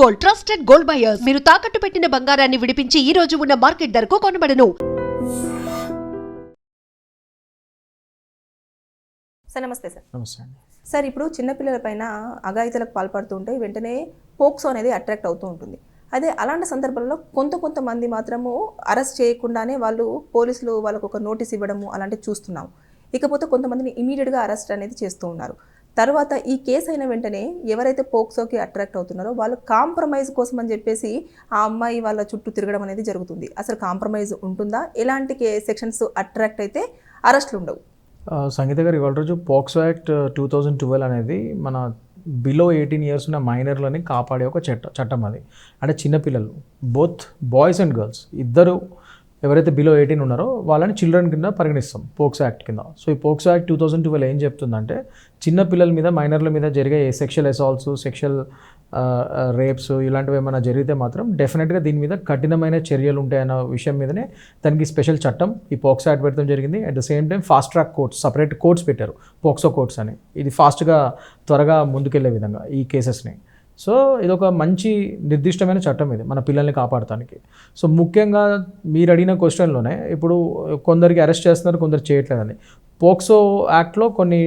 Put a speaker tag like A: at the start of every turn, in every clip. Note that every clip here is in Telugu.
A: Gold, trusted gold buyers. మీరు తాకట్టు పెట్టిన బంగారాన్ని విడిపించి ఈ రోజు ఉన్న మార్కెట్ ధరకు కొనబడను.
B: సార్ నమస్తే సార్.
C: నమస్తే అండి.
B: సార్ ఇప్పుడు చిన్నపిల్లల పైన అఘాయిత్యాలకు పాల్పడుతూ ఉంటే వెంటనే పోక్సో అనేది అట్రాక్ట్ అవుతూ ఉంటుంది. అదే అలాంటి సందర్భంలో కొంతమంది మాత్రము అరెస్ట్ చేయకుండానే పోలీసులు వాళ్ళకు ఒక నోటీస్ ఇవ్వడము అలాంటివి చూస్తున్నాం. ఇకపోతే కొంతమందిని ఇమీడియట్గా అరెస్ట్ అనేది చేస్తూ ఉన్నారు. తర్వాత ఈ కేసు అయిన వెంటనే ఎవరైతే పోక్సోకి అట్రాక్ట్ అవుతున్నారో వాళ్ళు కాంప్రమైజ్ కోసం అని చెప్పేసి ఆ అమ్మాయి వాళ్ళ చుట్టూ తిరగడం అనేది జరుగుతుంది. అసలు కాంప్రమైజ్ ఉంటుందా? ఎలాంటి సెక్షన్స్ అట్రాక్ట్ అయితే అరెస్టులు ఉండవు?
C: సంగీత గారు, ఇవాళ రోజు పోక్సో యాక్ట్ 2012 అనేది మన బిలో 18 ఇయర్స్ ఉన్న మైనర్లని కాపాడే ఒక చట్టం అది. అంటే చిన్నపిల్లలు, బోత్ బాయ్స్ అండ్ గర్ల్స్ ఇద్దరు ఎవరైతే బిలో 18 ఉన్నారో వాళ్ళని చిల్డ్రన్ కింద పరిగణిస్తాం పోక్సో యాక్ట్ కింద. సో ఈ పోక్సో యాక్ట్ 2012 ఏం చెప్తుందంటే చిన్నపిల్లల మీద, మైనర్ల మీద జరిగే సెక్షువల్ అసాల్ట్స్, సెక్షువల్ రేప్స్ ఇలాంటివి ఏమైనా జరిగితే మాత్రం డెఫినెట్గా దీని మీద కఠినమైన చర్యలు ఉంటాయన్న విషయం మీదనే దానికి స్పెషల్ చట్టం ఈ పోక్సో యాక్ట్ పెట్టడం జరిగింది. At the same time fast track courts, separate courts పెట్టారు, పోక్సో కోర్ట్స్ అని. ఇది ఫాస్ట్గా త్వరగా ముందుకెళ్లే విధంగా ఈ కేసెస్ని. సో ఇది ఒక మంచి నిర్దిష్టమైన చట్టం ఇది మన పిల్లల్ని కాపాడటానికి. సో ముఖ్యంగా మీరు అడిగిన క్వశ్చన్లోనే ఇప్పుడు కొందరికి అరెస్ట్ చేస్తున్నారు, కొందరు చేయట్లేదని. పోక్సో యాక్ట్లో కొన్ని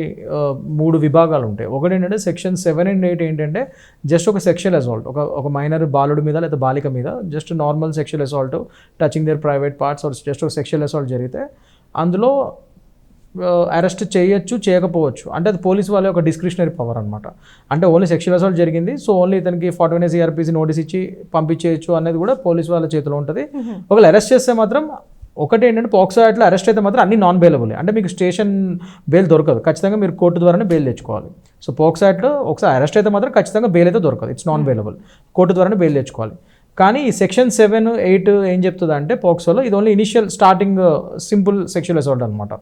C: 3 విభాగాలు ఉంటాయి. ఒకటి ఏంటంటే సెక్షన్ 7 and 8 ఏంటంటే జస్ట్ ఒక సెక్షువల్ అసాల్ట్, ఒక మైనర్ బాలుడి మీద లేదా బాలిక మీద just normal sexual assault, touching their private parts, just ఒక సెక్షువల్ అసాల్ట్ జరిగితే అందులో అరెస్ట్ చేయొచ్చు, చేయకపోవచ్చు. అంటే అది పోలీసు వాళ్ళ యొక్క డిస్క్రిషనరీ పవర్ అనమాట. అంటే ఓన్లీ సెక్షువల్ అసాల్ట్ జరిగింది, సో ఓన్లీ ఇతనికి 49 CRPC నోటీస్ ఇచ్చి పంపించేయచ్చు అనేది కూడా పోలీసు వాళ్ళ చేతిలో ఉంటుంది. ఒకవేళ అరెస్ట్ చేస్తే మాత్రం ఒకటి ఏంటంటే పోక్సో యాక్ట్లో అరెస్ట్ అయితే మాత్రం అన్ని నాన్ బెయిలబుల్. అంటే మీకు స్టేషన్ బెయిల్ దొరకదు, ఖచ్చితంగా మీరు కోర్టు ద్వారానే బెయిల్ తెచ్చుకోవాలి. సో పోక్సో యాక్ట్లో ఒకసారి అరెస్ట్ అయితే మాత్రం ఖచ్చితంగా బెయిల్ అయితే దొరకదు, ఇట్స్ నాన్ బెయిలబుల్, కోర్టు ద్వారానే బెయిల్ తెచ్చుకోవాలి. కానీ ఈ సెక్షన్ 7, 8 ఏం చెప్తుంది అంటే పోక్సోలో ఇది only initial starting simple sexual assault అనమాట,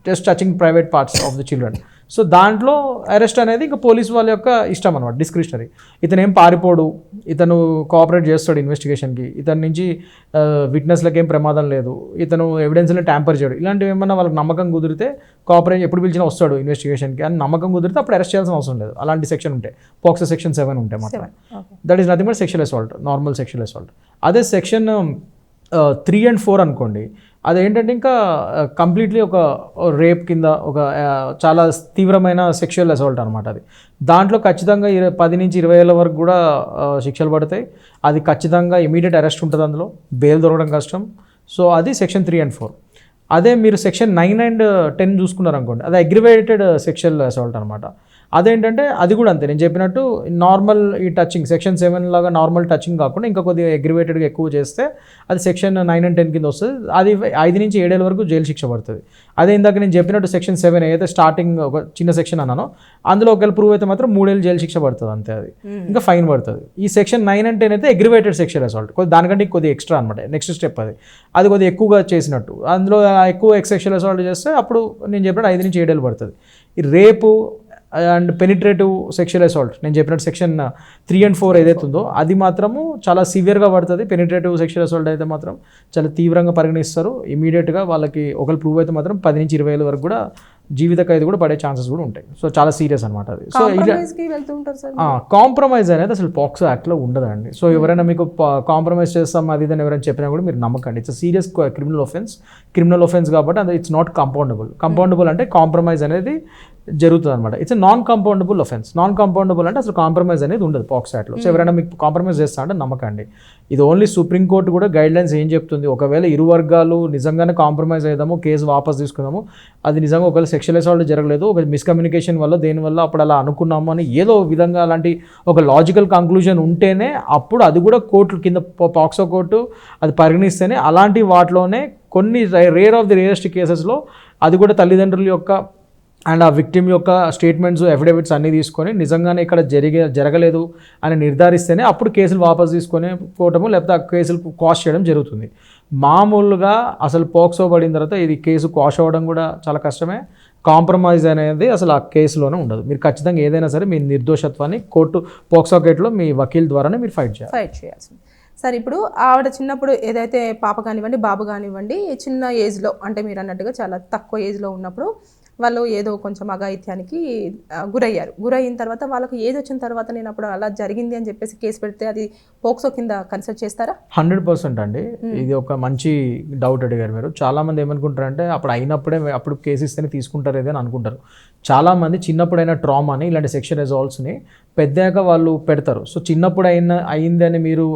C: just touching private parts of the children. So దాంట్లో అరెస్ట్ అనేది ఇంకా పోలీసు వాళ్ళ యొక్క ఇష్టం అనమాట, డిస్క్రిషనరీ. ఇతను ఏం పారిపోడు, ఇతను కోఆపరేట్ చేస్తాడు ఇన్వెస్టిగేషన్కి, ఇతని నుంచి విట్నెస్లకు ఏం ప్రమాదం లేదు, ఇతను ఎవిడెన్స్ని ట్యాంపర్ చేయడు, ఇలాంటివి ఏమన్నా వాళ్ళకి నమ్మకం కుదిరితే కోఆపరేట్ ఎప్పుడు పిలిచినా వస్తాడు ఇన్వెస్టిగేషన్కి అని నమ్మకం కుదిరితే అప్పుడు అరెస్ట్ చేయాల్సిన అవసరం లేదు. అలాంటి సెక్షన్ ఉంటాయి, పోక్సో సెక్షన్ 7 ఉంటాయి మాత్రం. That is nothing but sexual assault, normal sexual assault. అదే సెక్షన్ 3 and 4 అనుకోండి, అదేంటంటే ఇంకా కంప్లీట్లీ ఒక రేప్ కింద, ఒక చాలా తీవ్రమైన సెక్షువల్ అసాల్ట్ అనమాట అది. దాంట్లో ఖచ్చితంగా 10 నుంచి 20 ఏళ్ళ వరకు కూడా శిక్షలు పడతాయి. అది ఖచ్చితంగా ఇమీడియట్ అరెస్ట్ ఉంటుంది, అందులో బెయిల్ దొరకడం కష్టం. సో అది సెక్షన్ 3 and 4. అదే మీరు సెక్షన్ 9 and 10 చూసుకున్నారనుకోండి, అది అగ్రివేటెడ్ సెక్షువల్ అసాల్ట్ అనమాట. అదేంటంటే అది కూడా అంతే, నేను చెప్పినట్టు నార్మల్ ఈ టచింగ్ సెక్షన్ 7 లాగా నార్మల్ టచింగ్ కాకుండా ఇంకా కొద్దిగా అగ్రివేటెడ్గా ఎక్కువ చేస్తే అది సెక్షన్ 9 and 10 కింద వస్తుంది. అది 5 నుంచి 7 ఏళ్ళ వరకు జైలు శిక్ష పడుతుంది. అదే ఇందాక నేను చెప్పినట్టు సెక్షన్ 7 ఏదైతే స్టార్టింగ్ ఒక చిన్న సెక్షన్ అన్నానో అందులో ఒకవేళ ప్రూవ్ అయితే మాత్రం 3 ఏళ్ళు జైలు శిక్ష పడుతుంది అంతే, అది ఇంకా ఫైన్ పడుతుంది. ఈ సెక్షన్ 9 and 10 అయితే అగ్రివేటెడ్ సెక్షువల్ అసాల్ట్, దానికంటే కొద్దిగా ఎక్స్ట్రా అనమాట, నెక్స్ట్ స్టెప్ అది కొద్దిగా ఎక్కువగా చేసినట్టు. అందులో ఎక్కువ సెక్షువల్ అసాల్ట్ చేస్తే అప్పుడు నేను చెప్పినట్టు 5 నుంచి 7 ఏళ్ళు పడుతుంది. ఈ రేపు అండ్ పెనిట్రేటివ్ సెక్షువల్ అసాల్ట్ నేను చెప్పినట్టు సెక్షన్ 3 and 4 ఏదైతే ఉందో అది మాత్రము చాలా సివియర్గా పడుతుంది. పెనిట్రేటివ్ సెక్షువల్ అసాల్ట్ అయితే మాత్రం చాలా తీవ్రంగా పరిగణిస్తారు. ఇమీడియట్గా వాళ్ళకి ఒకరు ప్రూవ్ అయితే మాత్రం 10 నుంచి 20 ఏళ్ళ వరకు కూడా జీవిత ఖైదు కూడా పడే ఛాన్సెస్ కూడా ఉంటాయి. సో చాలా సీరియస్ అనమాట అది. సో కాంప్రమైజ్ అనేది అసలు పోక్సో యాక్ట్లో ఉండదండి. సో ఎవరైనా మీకు కాంప్రమైజ్ చేస్తాం అది ఇదని ఎవరైనా చెప్పినా కూడా మీరు నమ్మకండి. ఇట్స్ సీరియస్ క్రిమినల్ ఒఫెన్స్ కాబట్టి అది ఇట్స్ నాట్ కంపౌండబుల్ అంటే కాంప్రమైజ్ అనేది జరుగుతుంది అనమాట. It's non compoundable offence. Non compoundable అంటే అసలు కాంప్రమైజ్ అనేది ఉండదు పోక్సో యాక్ట్లో. సో ఎవరైనా మీకు కాంప్రమైజ్ చేస్తా అంటే నమ్మకండి. ఇది ఓన్లీ సుప్రీంకోర్టు కూడా గైడ్లైన్స్ ఏం చెప్తుంది, ఒకవేళ ఇరు వర్గాలు నిజంగానే కాంప్రమైజ్ అయ్యాము, కేసు వాపస్ తీసుకుందాము, అది నిజంగా ఒకవేళ సెక్షువల్ అసాల్ట్ జరగలేదు, ఒక మిస్కమ్యూనికేషన్ వల్ల దేనివల్ల అప్పుడు అలా అనుకున్నాము అని ఏదో విధంగా అలాంటి ఒక లాజికల్ కంక్లూజన్ ఉంటేనే అప్పుడు అది కూడా కోర్టు కింద పోక్సో కోర్టు అది పరిగణిస్తేనే అలాంటి వాటిలోనే కొన్ని రేర్ ఆఫ్ ది రేరెస్ట్ కేసెస్లో అది కూడా తల్లిదండ్రుల యొక్క అండ్ ఆ విక్టిమ్ యొక్క స్టేట్మెంట్స్, ఎఫిడేవిట్స్ అన్నీ తీసుకొని నిజంగానే ఇక్కడ జరగలేదు అని నిర్ధారిస్తేనే అప్పుడు కేసులు వాపస్ తీసుకొని పోవటము లేకపోతే ఆ కేసులు క్వాష్ చేయడం జరుగుతుంది. మామూలుగా అసలు పోక్సో పడిన తర్వాత ఇది కేసు క్వాష్ అవ్వడం కూడా చాలా కష్టమే. కాంప్రమైజ్ అనేది అసలు ఆ కేసులోనే ఉండదు. మీరు ఖచ్చితంగా ఏదైనా సరే మీ నిర్దోషత్వాన్ని పోక్సో కేసులో మీ వకీల్ ద్వారానే మీరు ఫైట్ చేయాల్సింది.
B: సార్ ఇప్పుడు ఆవిడ చిన్నప్పుడు ఏదైతే పాప కానివ్వండి బాబు కానివ్వండి చిన్న ఏజ్లో అంటే మీరు అన్నట్టుగా చాలా తక్కువ ఏజ్లో ఉన్నప్పుడు వాళ్ళు ఏదో కొంచెం అఘాయిత్యానికి గురయిన తర్వాత వాళ్ళకి ఏజ్ వచ్చిన తర్వాత నేను అప్పుడు అలా జరిగింది అని చెప్పేసి కేసు పెడితే అది పోక్సో కింద కన్సిడర్ చేస్తారా?
C: 100% అండి. ఇది ఒక మంచి డౌట్ అడిగారు మీరు. చాలామంది ఏమనుకుంటారంటే అప్పుడు కేసు ఇస్తేనే తీసుకుంటారు ఏదో అని అనుకుంటారు. చాలామంది చిన్నప్పుడైనా ట్రామాని ఇలాంటి సెక్షువల్ అసాల్ట్స్ని పెద్దాక వాళ్ళు పెడతారు. సో చిన్నప్పుడు అయిందని మీరు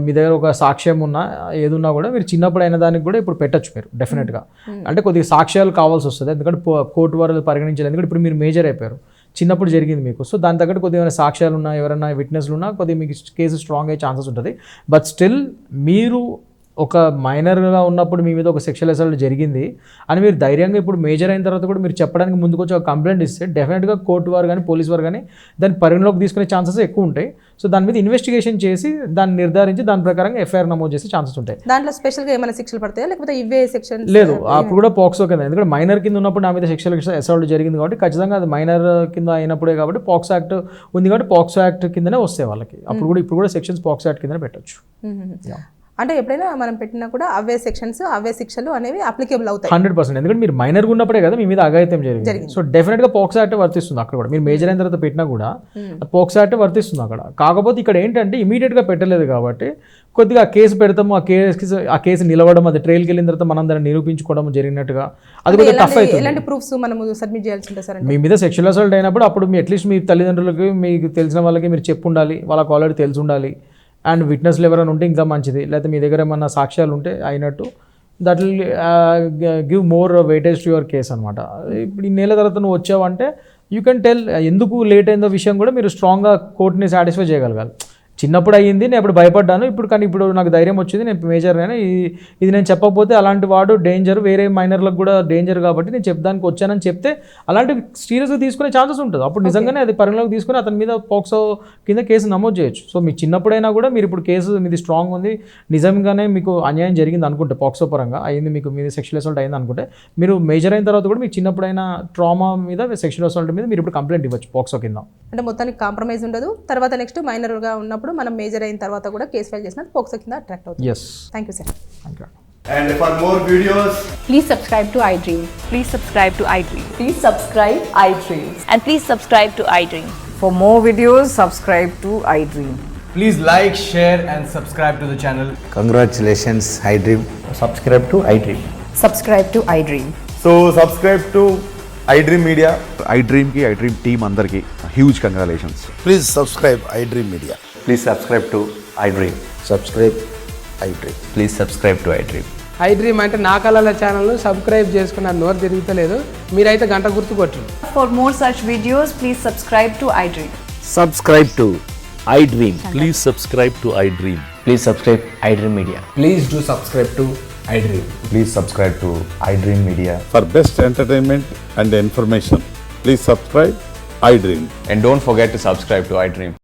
C: మీ దగ్గర ఒక సాక్ష్యం ఉన్నా ఏదున్నా కూడా మీరు చిన్నప్పుడు అయిన దానికి కూడా ఇప్పుడు పెట్టచ్చు మీరు డెఫినెట్గా. అంటే కొద్దిగా సాక్ష్యాలు కావాల్సి వస్తుంది, ఎందుకంటే కోర్టు వారు పరిగణించాలి. ఎందుకంటే ఇప్పుడు మీరు మేజర్ అయిపోయారు, చిన్నప్పుడు జరిగింది మీకు. సో దాని తగ్గట్టు కొద్దిగా ఏమైనా సాక్ష్యాలు ఉన్నా, ఎవరైనా విట్నెస్లు ఉన్నా కొద్దిగా మీకు కేసు స్ట్రాంగ్ అయ్యే ఛాన్సెస్ ఉంటుంది. బట్ స్టిల్ మీరు ఒక మైనర్గా ఉన్నప్పుడు మీ మీద ఒక సెక్షువల్ అసాల్ట్ జరిగింది అని మీరు ధైర్యంగా ఇప్పుడు మేజర్ అయిన తర్వాత కూడా మీరు చెప్పడానికి ముందుకు వచ్చి ఒక కంప్లైంట్ ఇస్తే డెఫినెట్గా కోర్టు వారు కానీ పోలీసు వారు కానీ దాన్ని పరిగణలోకి తీసుకునే ఛాన్సెస్ ఎక్కువ ఉంటాయి. సో దాని మీద ఇన్వెస్టిగేషన్ చేసి దాన్ని నిర్ధారించి దాని ప్రకారంగా ఎఫ్ఐఆర్ నమోదు చేసే ఛాన్సెస్ ఉంటాయి.
B: దాంట్లో స్పెషల్గా ఏమైనా శిక్షలు పడతాయా లేకపోతే ఇవే సెక్షన్?
C: లేదు, అప్పుడు కూడా పోక్సో కింద, ఎందుకంటే మైనర్ కింద ఉన్నప్పుడు నా మీద సెక్షువల్ అసాల్ట్ జరిగింది కాబట్టి ఖచ్చితంగా అది మైనర్ కింద అయినప్పుడే కాబట్టి పోక్సో యాక్ట్ ఉంది కాబట్టి పోక్సో యాక్ట్ కిందనే వస్తాయి వాళ్ళకి. అప్పుడు కూడా ఇప్పుడు కూడా సెక్షన్స్ పోక్సో యాక్ట్ కిందనే పెట్టచ్చు.
B: అంటే ఎప్పుడైనా మనం పెట్టినా కూడా అవే సెక్షన్స్ అవే శిక్షలు అనేవి అప్లికేబుల్ అవుతాయి
C: 100%. ఎందుకంటే మీరు మైనర్గా ఉన్నప్పుడే కదా మీ మీద అఘాయిత్యం జరిగింది. సో డెఫినెట్గా పోక్సో యాక్ట్ వర్తిస్తుంది అక్కడ కూడా. మీరు మేజర్ అయిన తర్వాత పెట్టినా కూడా పోక్సో యాక్ట్ వర్తిస్తుంది అక్కడ. కాకపోతే ఇక్కడ ఏంటంటే ఇమీడియట్గా పెట్టలేదు కాబట్టి కొద్దిగా ఆ కేసు పెడతాము, ఆ కేసు నిలవడం, అది ట్రైల్కి వెళ్ళిన తర్వాత మనం దాన్ని నిరూపించుకోవడం జరిగినట్టుగా అది కొద్దిగా టఫ్ అవుతుంది.
B: ఎలాంటి ప్రూఫ్స్ మనము సబ్మిట్ చేయాల్సి ఉంటుంది సార్?
C: మీ మీద సెక్షువల్ అసాల్ట్ అయినప్పుడు అప్పుడు మీ అట్లీస్ట్ మీ తల్లిదండ్రులకి మీకు తెలిసిన వాళ్ళకి మీరు చెప్పు ఉండాలి, వాళ్ళకి ఆల్రెడీ తెలిసి ఉండాలి. అండ్ విట్నెస్లు ఎవరైనా ఉంటే ఇంకా మంచిది, లేకపోతే మీ దగ్గర ఏమన్నా సాక్ష్యాలు ఉంటే అయినట్టు that will give more weightage to your case అనమాట. ఇప్పుడు ఈ నెల తర్వాత నువ్వు వచ్చావంటే యూ కెన్ టెల్ ఎందుకు లేట్ అయిందో విషయం కూడా మీరు స్ట్రాంగ్గా కోర్టుని సాటిస్ఫై చేయగలగాలి. చిన్నప్పుడు అయ్యింది, నేను అప్పుడు భయపడ్డాను, కానీ ఇప్పుడు నాకు ధైర్యం వచ్చింది, నేను మేజర్ అయినా, ఇది నేను చెప్పకపోతే అలాంటి వాడు డేంజర్, వేరే మైనర్లకు కూడా డేంజర్ కాబట్టి నేను చెప్పడానికి వచ్చానని చెప్తే అలాంటి సీరియస్గా తీసుకునే ఛాన్సెస్ ఉంటుంది. అప్పుడు నిజంగానే అది పరిగణలోకి తీసుకుని అతని మీద పోక్సో కింద కేసు నమోదు చేయొచ్చు. సో మీ చిన్నప్పుడైనా కూడా మీరు ఇప్పుడు కేసు మీది స్ట్రాంగ్ ఉంది, నిజంగానే మీకు అన్యాయం జరిగింది అనుకుంటే, పోక్సో పరంగా అయింది, మీకు మీద సెక్షువల్ అసాల్ట్ అయింది అనుకుంటే, మీరు మేజర్ అయిన తర్వాత కూడా మీకు చిన్నప్పుడైనా ట్రామా మీద సెక్షువల్ అసాల్ట్ మీద మీరు ఇప్పుడు కంప్లైంట్ ఇవ్వచ్చు పోక్సో కింద.
B: అంటే మొత్తానికి కాంప్రమైజ్ ఉండదు. తర్వాత నెక్స్ట్ మైనర్గా ఉన్నప్పుడు మనం మేజర్ అయిన తర్వాత కూడా కేసు ఫైల్ చేసినట్టు పోక్సో కింద అట్రాక్ట్ అవుతుంది.
C: Yes.
B: Thank you sir.
D: And for more videos,
E: Please subscribe to iDream.
F: Please subscribe to iDream.
E: Please subscribe iDream.
F: And please subscribe to iDream.
E: For more videos, subscribe to iDream.
G: Please like, share and subscribe to the channel.
H: Congratulations, iDream.
D: subscribe to iDream.
E: Subscribe to iDream.
D: So subscribe to iDream Media.
I: iDream ki iDream team andarki huge congratulations.
H: Please subscribe iDream Media.
D: Please subscribe to iDream.
H: Subscribe iDream.
D: Please subscribe to iDream.
J: iDream అంటే నా కళల ఛానల్ను సబ్స్క్రైబ్ చేసుకున్న నోరు తిరుగుతలేదు, మీరైతే గంట గుర్తు కొట్టండి.
F: For more such videos, please subscribe to iDream.
H: Subscribe to iDream.
K: Please subscribe to iDream.
D: Please subscribe iDream Media.
G: Please do subscribe to iDream.
D: Please subscribe to iDream Media.
I: For best entertainment and information, please subscribe iDream.
K: And don't forget to subscribe to iDream.